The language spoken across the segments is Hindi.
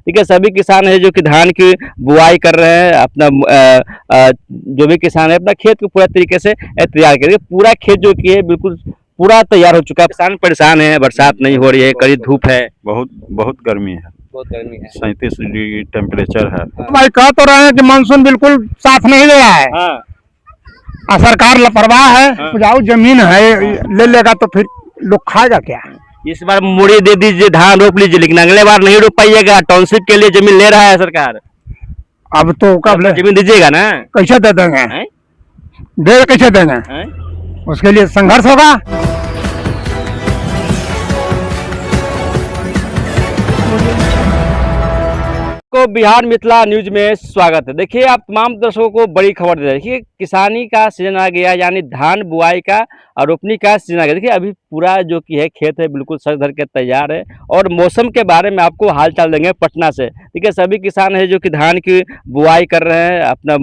ठीक है। सभी किसान है जो कि धान की बुआई कर रहे हैं, अपना जो भी किसान है अपना खेत को पूरा तरीके से तैयार करके पूरा खेत जो कि है बिल्कुल पूरा तैयार हो चुका है। किसान परेशान है, बरसात नहीं हो रही है, कड़ी धूप है, बहुत बहुत गर्मी है, बहुत गर्मी है, 37 डिग्री टेम्परेचर है। भाई कह तो रहे हैं कि मानसून बिल्कुल साथ नहीं दे रहा है। हाँ, और सरकार लापरवाह है। हाँ। उपजाऊ जमीन है, ले लेगा तो फिर लोग खाएगा क्या? इस बार मुड़ी दे दीजिए, धान रोप लीजिए, लेकिन अगले बार नहीं रोप पाइएगा। टाउनशिप के लिए जमीन ले रहा है सरकार, अब तो कब ले? जमीन दीजिएगा ना? कैसे दे देंगे? हैं? दे कैसे देंगे? हैं? उसके लिए संघर्ष होगा। को बिहार मिथिला न्यूज में स्वागत है। देखिए, आप तमाम दर्शकों को बड़ी खबर दे रहे हैं। देखिए, किसानी का सीजन आ गया, यानी धान बुआई का और रोपनी का सीजन आ गया। देखिए, अभी पूरा जो कि है खेत है बिल्कुल सर धर के तैयार है। और मौसम के बारे में आपको हाल चाल देंगे पटना से। ठीक है, सभी किसान है जो कि धान की बुआई कर रहे हैं, अपना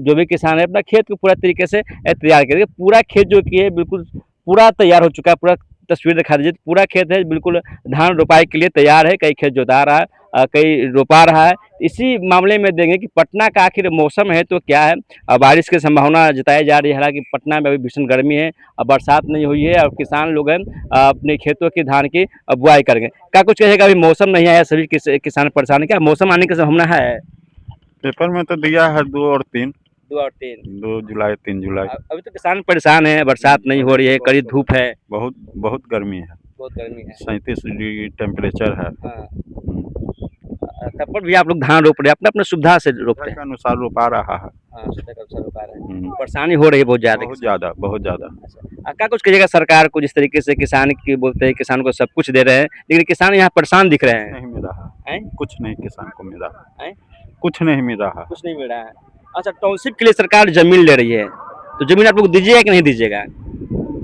जो भी किसान है अपना खेत को पूरा तरीके से तैयार करके पूरा खेत जो कि है बिल्कुल पूरा तैयार हो चुका है। पूरा तस्वीर दिखा दीजिए, पूरा खेत है बिल्कुल धान रोपाई के लिए तैयार है। कई खेत जोता रहा है, कई रोपा रहा है। इसी मामले में देंगे कि पटना का आखिर मौसम है तो क्या है। बारिश की संभावना जताई जा रही है, हालांकि पटना में अभी भीषण गर्मी है, बरसात नहीं हुई है और किसान लोग हैं अपने खेतों की धान की बुआई करेंगे। क्या कुछ कहेगा? अभी मौसम नहीं आया, सभी किसान परेशान है। क्या मौसम आने की संभावना है? पेपर में तो दिया है 2 और 3, 2 और 3, 2 जुलाई 3 जुलाई। अभी तो किसान परेशान है, बरसात नहीं हो रही है, कड़ी धूप है, बहुत बहुत गर्मी है, बहुत गर्मी है। 37 डिग्री टेम्परेचर है। हाँ, तब पर भी आप लोग धान रोप रहे हैं, अपने अपने सुविधा से रोपते के हैं। अनुसार रोपा रहा है। हाँ, सुविधा के अनुसार रोपा रहे हैं। परेशानी हो रही है बहुत ज्यादा। बहुत ज्यादा, बहुत ज्यादा। अच्छा, क्या कुछ कहिएगा सरकार को? जिस तरीके से किसान की बोलते हैं, किसान को सब कुछ दे रहे हैं, लेकिन किसान यहाँ परेशान दिख रहे हैं। नहीं मिल रहा हैं? कुछ नहीं, किसान को मिल रहा हैं? कुछ नहीं मिल रहा। कुछ नहीं मिल रहा है। अच्छा, टाउनशिप के लिए सरकार जमीन ले रही है, तो जमीन आप लोग दीजिएगा कि नहीं दीजिएगा?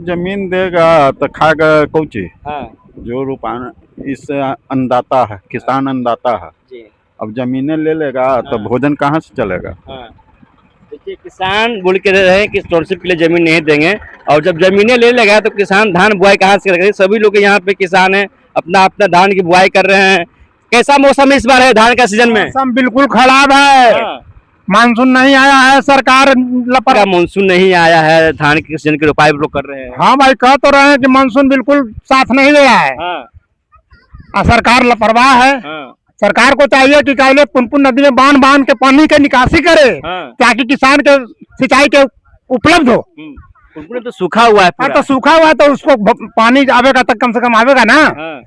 जमीन देगा तो खाएगा कौची? हाँ जो रुपाना इस अन्नदाता है, किसान अन्नदाता है। जी, अब जमीनें ले लेगा तो हाँ। भोजन कहाँ से चलेगा? हाँ। देखिए, किसान बोल के रहे हैं कि टाउनशिप के लिए जमीन नहीं देंगे, और जब जमीनें ले लेगा तो किसान धान बुआई कहाँ से करेगा? सभी लोग यहाँ पे किसान है, अपना अपना धान की बुआई कर रहे हैं। कैसा मौसम इस बार है धान का सीजन में? मौसम बिल्कुल खराब है। हाँ। मानसून नहीं आया है, सरकार लापरवाह। का मानसून नहीं आया है, धान की सीजन की रोपाई लोग कर रहे हैं। हाँ भाई कह तो रहे हैं कि मानसून बिल्कुल साथ नहीं दे रहा है। हाँ, और सरकार लापरवाह है। हाँ, सरकार को चाहिए कि पहले पुनपुन नदी में बांध बांध के पानी के निकासी करे, हाँ। ताकि किसान के सिंचाई के उपलब्ध हो। पुनपुन तो सूखा हुआ है हाँ पूरा। तो सूखा हुआ है तो उसको पानी आवेगा तक कम से कम आवेगा ना। हाँ।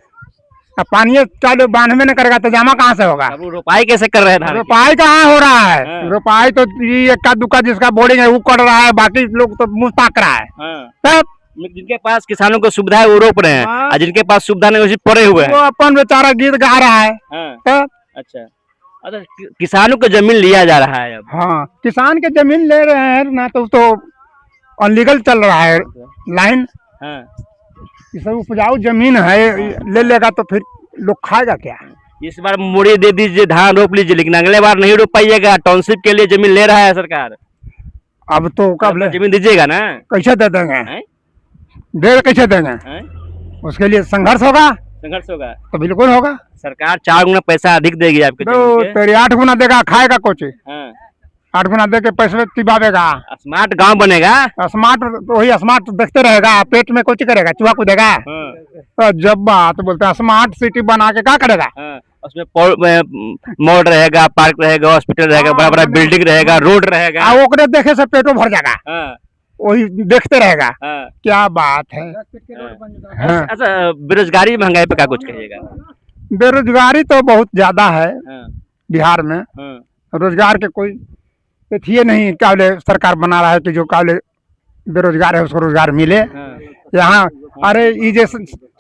अब पानी चालू बांध में न करेगा तो जमा कहाँ से होगा? अब वो रोपाई कैसे कर रहे हैं धान की? रोपाई कहाँ हो रहा है? हाँ। रोपाई तो ये इक्का दुक्का जिसका बोर्डिंग है वो कर रहा है, बाकी लोग तो मुंह ताक रहा है। हाँ। तब जिनके पास किसानों को सुविधा है वो रोप रहे हैं, हाँ। और जिनके पास सुविधा नहीं, उसी पड़े हुए वो हैं। अपन बेचारा गीत गा रहा है। हाँ। तब अच्छा, अच्छा, किसानों को जमीन लिया जा रहा है अब। हाँ, किसान के जमीन ले रहे हैं ना, तो अनलीगल चल रहा है लाइन। हाँ। ये सब उपजाऊ जमीन है, ले लेगा तो फिर लोग खाएगा क्या? इस बार मुड़ी दे दीजिए, धान रोप लीजिए, लेकिन अगले बार नहीं रोप पाइएगा। टाउनशिप के लिए जमीन ले रहा है सरकार, अब तो कब ले? जमीन दीजिएगा ना? कैसे दे देंगे? हैं? दे कैसे देंगे? हैं? उसके लिए संघर्ष होगा। संघर्ष होगा। तो बिल्कुल होगा। सरकार 4 गुना पैसा अधिक देगी आपके तो जमीन के। तेरे 8 गुना देगा, खाएगा कुछ? हाँ। 8 गुना दे के पैसे चिबावेगा। स्मार्ट गांव बनेगा। स्मार्ट तो वही स्मार्ट देखते रहेगा, पेट में कुछ करेगा, चूहा को देगा। हाँ। तो जब बात बोलते हैं स्मार्ट सिटी बना के क्या करेगा? हाँ। उसमें मॉल रहेगा, पार्क रहेगा, हॉस्पिटल रहेगा, बड़ा बड़ा बिल्डिंग रहेगा, रोड रहेगा। ओकरे देखे से पेटो भर जाएगा। हाँ। वही देखते रहेगा। हाँ। क्या बात है। हाँ। अच्छा, बेरोजगारी महंगाई पे क्या कुछ कहिएगा? बेरोजगारी तो बहुत ज्यादा है हाँ। बिहार में। हाँ। रोजगार के कोई ये नहीं क्या बोले सरकार बना रहा है कि जो क्या बोले बेरोजगार है उसको रोजगार मिले। हाँ। यहाँ अरे ये जो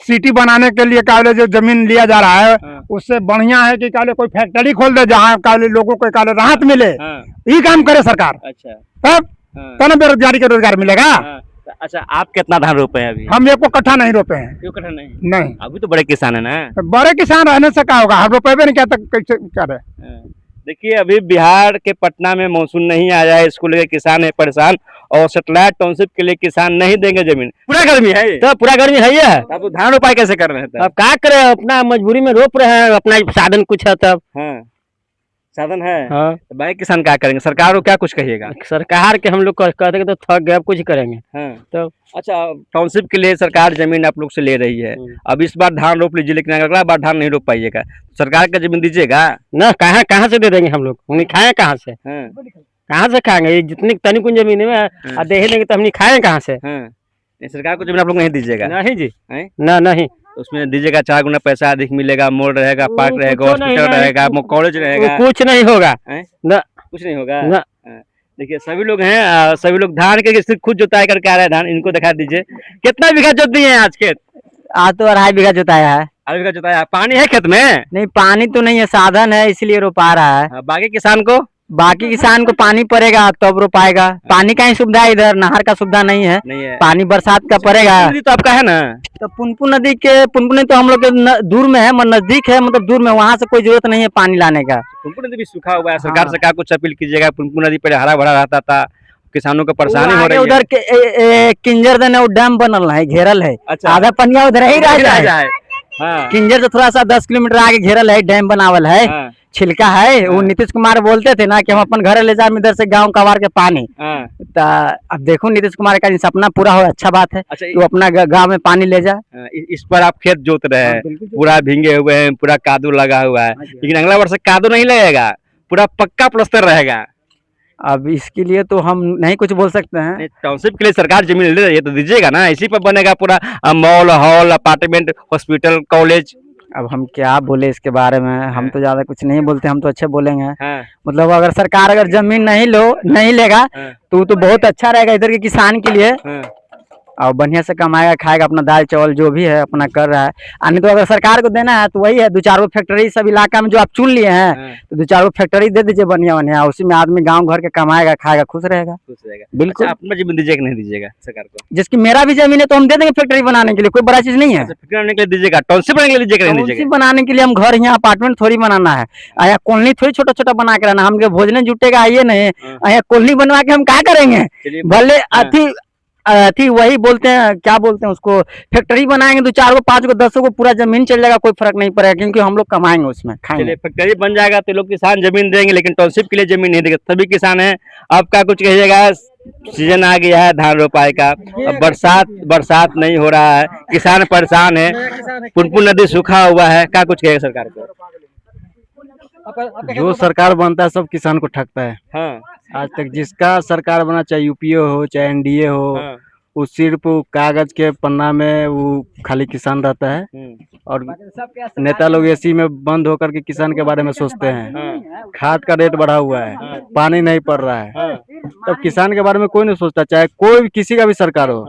सिटी बनाने के लिए क्या बोले जो जमीन लिया जा रहा है, हाँ। उससे बढ़िया है कि क्या बोले कोई फैक्ट्री खोल दे जहाँ क्या बोले लोगों को क्या बोले राहत मिले। हाँ। ये काम करे सरकार, अच्छा। तब हाँ। ना बेरोजगारी का रोजगार मिलेगा। हाँ। अच्छा, आप कितना धान रोपे हैं अभी? हम 1 कट्ठा नहीं रोपे हैं। क्यों कठिन नहीं? नहीं, अभी तो बड़े किसान है ना। बड़े किसान रहने से क्या होगा? हम रोपेबे नहीं क्या तक कैसे करे? हाँ। देखिए, अभी बिहार के पटना में मानसून नहीं आया है, इसको लेकर किसान है परेशान। और सेटेलाइट टाउनशिप के लिए किसान नहीं देंगे जमीन। पूरा गर्मी है ये। तो पूरा गर्मी है ही है। आप तो धान रोपाई कैसे कर रहे हैं तब? अब क्या करे, अपना मजबूरी में रोप रहे हैं, अपना साधन कुछ है तब। हाँ, साधन है। हाँ, तो भाई किसान क्या करेंगे? सरकार को क्या कुछ कहिएगा? सरकार के हम लोग कहते तो थक गए, अब कुछ करेंगे। हाँ। तो अच्छा, टाउनशिप के लिए सरकार जमीन आप लोग से ले रही है। अब इस बार धान रोप लीजिए, लेकिन अगला बार धान नहीं रोप पाइएगा, सरकार का जमीन दीजिएगा? ना, कहाँ कहाँ से दे देंगे हम लोग? हमने खाए कहाँ से? हाँ, कहाँ से खाएंगे? ये जितनी तनी कुछ जमीन में और दे ही देंगे तो हमने खाए कहाँ से? हाँ। नहीं, सरकार को जमीन आप लोग नहीं दीजिएगा? नहीं जी, हैं? ना नहीं। उसमें दीजिएगा 4 गुना पैसा अधिक मिलेगा, मोड़ रहेगा, पार्क वो रहेगा, कुछ नहीं, हॉस्पिटल नहीं। रहेगा, कॉलेज रहेगा। कुछ नहीं होगा। हैं? ना, कुछ नहीं होगा। ना। हाँ। देखिए सभी लोग हैं, सभी लोग धान के सिर्फ खुद जोताई करके आ रहे हैं धान। इनको दिखा दीजिए कितना बीघा जोत दिए हैं आज खेत? आज तो 2.5 बीघा जोताया है। 2.5 बीघा जोताया। पानी है खेत में? नहीं, पानी तो नहीं है, साधन है इसलिए रोपा रहा है। बाकी किसान को? बाकी किसान को पानी पड़ेगा तब रोपाएगा। पानी का ही सुविधा है, इधर नहर का सुविधा नहीं है। नहीं है। पानी बरसात का पड़ेगा। नदी तो आपका है ना? तो पुनपुन नदी के, पुनपुन तो हम लोग के दूर में है, मतलब नजदीक है, मतलब दूर में, वहाँ से कोई जरूरत नहीं है पानी लाने का। पुनपुन नदी भी सूखा हुआ है। सरकार हाँ। से क्या कुछ अपील कीजिएगा? पुनपुन नदी पहले हरा भरा रहता था, किसानों को परेशानी हो आगे रही है। उधर किंजर देने वो डैम बनल है, घेरल है। अच्छा। आधा पनिया उधर ही रह जाए। जाए। हाँ। किंजर से थोड़ा सा 10 किलोमीटर आगे घेरल है, डैम बनावल है, हाँ। छिलका है। वो हाँ। नीतीश कुमार बोलते थे ना कि हम अपन घर ले जाए इधर से गाँव कवार के पानी। हाँ। तो अब देखो नीतीश कुमार का सपना पूरा हो, अच्छा बात है। अच्छा, वो अपना गाँव में पानी ले जाए। इस पर आप खेत जोत रहे हैं, पूरा भींगे हुए हैं, पूरा कादू लगा हुआ है, लेकिन अगला वर्ष कादू नहीं लगेगा, पूरा पक्का प्लास्टर रहेगा। अब इसके लिए तो हम नहीं कुछ बोल सकते हैं। नहीं, टाउनशिप के लिए सरकार जमीन ले रही है तो दीजिएगा ना, इसी पर बनेगा पूरा mall, hall, apartment, hospital, college. अब हम क्या बोले इसके बारे में, हम तो ज्यादा कुछ नहीं बोलते, हम तो अच्छे बोलेंगे। हाँ। मतलब अगर सरकार अगर जमीन नहीं लेगा हाँ। तो वो तो बहुत अच्छा रहेगा इधर के किसान के लिए, हाँ। और बढ़िया से कमाएगा, खाएगा, अपना दाल चावल जो भी है अपना कर रहा है। नहीं तो अगर सरकार को देना है तो वही है, 2-4 फैक्ट्री सब इलाका में जो आप चुन लिए हैं, हाँ। तो 2-4 फैक्ट्री दे दीजिए बढ़िया बढ़िया, उसी में आदमी गांव घर के कमाएगा, खाएगा, खुश रहेगा। खुश रहेगा। बिल्कुल। अच्छा, अपना जमीन दीजिएगा कि नहीं दीजिएगा सरकार को? जिसकी मेरा भी जमीन है तो हम दे देंगे फैक्ट्री बनाने के लिए, कोई बड़ा चीज नहीं है। अच्छा, फैक्ट्री बनाने के लिए दीजिएगा, टाउनशिप बनाने के लिए दीजिएगा नहीं उसी दीजिएगा? बनाने के लिए हम घर यहाँ अपार्टमेंट थोड़ी बनाना है, आया कॉलोनी थोड़ी छोटा छोटा बना के रहना, हम भोजन जुटेगा आइए नहीं, आया कॉलोनी बनवा के हम क्या करेंगे? चलिए। भले हाँ। अथी वही बोलते हैं, क्या बोलते हैं उसको, फैक्ट्री बनाएंगे 2-4 को, 5 को, 10 को, पूरा जमीन चल जाएगा, कोई फर्क नहीं पड़ेगा, क्योंकि हम लोग कमाएंगे उसमें, खाएंगे। चलिए, फैक्ट्री बन जाएगा तो लोग किसान जमीन देंगे, लेकिन टाउनशिप के लिए जमीन नहीं देंगे। सभी किसान हैं, आपका कुछ कहिएगा? सीजन आ गया है धान रोपाई का, अब बरसात नहीं हो रहा है, किसान परेशान है, पुनपुन नदी सूखा हुआ है, क्या कुछ कहेगा सरकार को? जो सरकार बनता है सब किसान को ठगता है। हाँ। आज तक जिसका सरकार बना, चाहे यूपीए हो चाहे एनडीए हो, हाँ। वो सिर्फ कागज के पन्ना में वो खाली किसान रहता है, और नेता लोग एसी में बंद होकर के किसान के बारे में सोचते हैं। खाद का रेट बढ़ा हुआ है, पानी नहीं पड़ रहा है, तब किसान के बारे में कोई नहीं सोचता, चाहे कोई भी किसी का भी सरकार हो,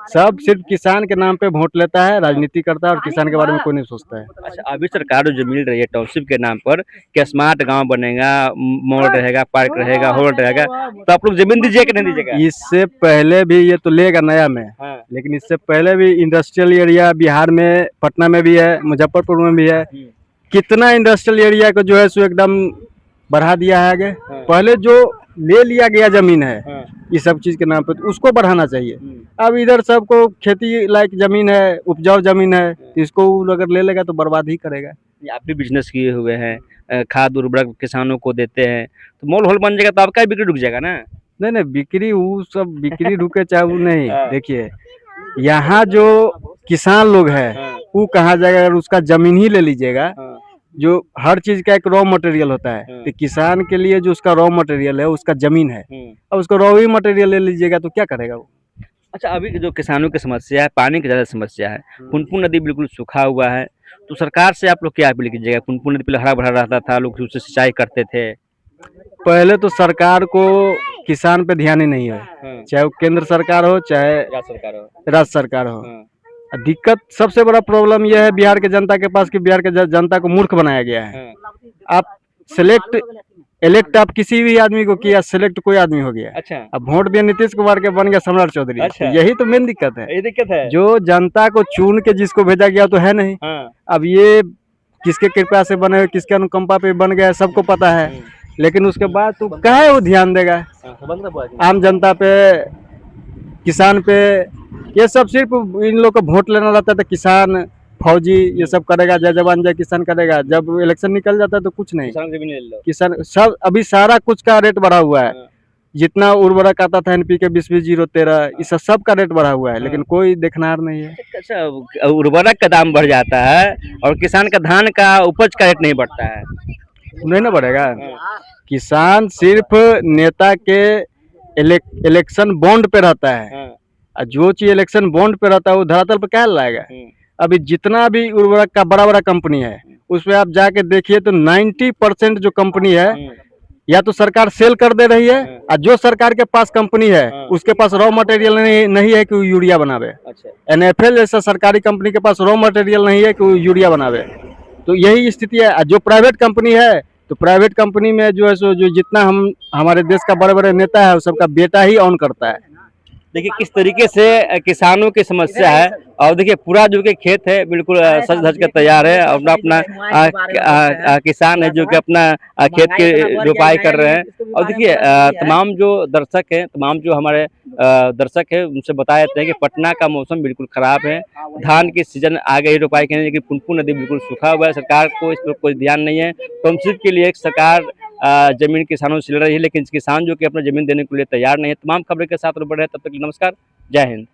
सब सिर्फ किसान के नाम पे वोट लेता है, राजनीति करता है, और किसान के बारे में कोई नहीं सोचता है। अच्छा, अभी सरकार जो मिल रही है टाउनशिप के नाम पर कि स्मार्ट गांव बनेगा, मॉल रहेगा, पार्क रहेगा, हॉल रहेगा, तो आप लोग जमीन दीजिएगा कि नहीं दीजिएगा? इससे पहले भी ये तो लेगा नया में, हाँ। लेकिन इससे पहले भी इंडस्ट्रियल एरिया बिहार में, पटना में भी है, मुजफ्फरपुर में भी है, कितना इंडस्ट्रियल एरिया को जो है सो एकदम बढ़ा दिया है आगे। पहले जो ले लिया गया जमीन है ये सब चीज के नाम पे, तो उसको बढ़ाना चाहिए। अब इधर सबको खेती लायक जमीन है, उपजाऊ जमीन है, तो इसको अगर ले लेगा तो बर्बाद ही करेगा। आप भी बिजनेस किए हुए हैं, खाद उर्वरक किसानों को देते हैं, तो मॉल हॉल बन जाएगा तो आपका बिक्री रुक जाएगा ना? नहीं, बिक्री वो सब बिक्री रुके चाहे वो नहीं। हाँ। देखिए यहाँ जो किसान लोग है हाँ। वो कहाँ जाएगा? अगर उसका जमीन ही ले लीजिएगा, हाँ। जो हर चीज का एक रॉ मटेरियल होता है, हाँ। तो किसान के लिए जो उसका रॉ मटेरियल है उसका जमीन है, हम्म। अब उसको रॉ ही मटेरियल ले लीजिएगा तो क्या करेगा वो? अच्छा, अभी जो किसानों की समस्या है, पानी की ज्यादा समस्या है, पुनपुन नदी बिल्कुल सूखा हुआ है, तो सरकार से आप लोग क्या अपील कीजिएगा? पुनपुन नदी पहले हरा भरा रहता था, लोग उससे सिंचाई करते थे। पहले तो सरकार को किसान पे ध्यान ही नहीं है, हाँ। चाहे वो केंद्र सरकार हो चाहे राज्य सरकार हो। राज्य सरकार हो। हाँ। दिक्कत सबसे बड़ा प्रॉब्लम यह है बिहार के जनता के पास कि बिहार के जनता को मूर्ख बनाया गया है। हाँ। आप इलेक्ट आप किसी भी आदमी को किया, सिलेक्ट कोई आदमी हो गया। अच्छा, अब वोट दिया नीतीश कुमार के, बन गया सम्राट चौधरी। अच्छा। तो यही तो मेन दिक्कत है, ये दिक्कत है। जो जनता को चुन के जिसको भेजा गया तो है नहीं। हाँ। अब ये किसके कृपा से बने हुए, किसके अनुकंपा पे बन गया, सबको पता है। लेकिन उसके बाद तो कहाँ वो ध्यान देगा आम जनता पे, किसान पे। ये सब सिर्फ इन लोग को वोट लेना रहता है तो किसान फौजी ये सब करेगा, जय जवान जय किसान करेगा। जब इलेक्शन निकल जाता है तो कुछ नहीं। किसान सब अभी सारा कुछ का रेट बढ़ा हुआ है। जितना उर्वरक आता था NPK 20-20-013 इस सब का रेट बढ़ा हुआ है, लेकिन कोई देखनार नहीं है। अच्छा, उर्वरक का दाम बढ़ जाता है और किसान का धान का उपज का रेट नहीं बढ़ता है, नहीं ना बढ़ेगा। किसान सिर्फ नेता के इलेक्शन बॉन्ड पे रहता है, और जो चीज इलेक्शन बॉन्ड पे रहता है वो धरातल पे क्या लाएगा। अभी जितना भी उर्वरक का बड़ा बड़ा कंपनी है उसमें आप जाके देखिए तो 90% जो कंपनी है या तो सरकार सेल कर दे रही है, और जो सरकार के पास कंपनी है उसके पास रॉ मटेरियल नहीं है कि वो यूरिया बनावे। NFL जैसा सरकारी कंपनी के पास रॉ मटेरियल नहीं है कि वो यूरिया बनावे। तो यही स्थिति है। जो प्राइवेट कंपनी है तो प्राइवेट कंपनी में जो है सो जो जितना हमारे देश का बड़े बड़े नेता है सबका बेटा ही ऑन करता है। देखिए किस तरीके से किसानों की समस्या है। और देखिए पूरा जो कि खेत है बिल्कुल सज धज के तैयार है, अपना अपना किसान है जो कि अपना खेत की रोपाई कर रहे हैं। और देखिए तमाम जो दर्शक हैं, तमाम जो हमारे दर्शक हैं उनसे बताया जाता है कि पटना का मौसम बिल्कुल खराब है, धान की सीजन आ गई रोपाई करने, लेकिन पुनपुन नदी बिल्कुल सूखा हुआ है। सरकार को इस पर कोई ध्यान नहीं है। टॉउनशिप के लिए एक सरकार जमीन किसानों से ले रही है, लेकिन किसान जो कि अपना जमीन देने के लिए तैयार नहीं है। तमाम खबरें के साथ रूबरू है, तब तक नमस्कार, जय हिंद।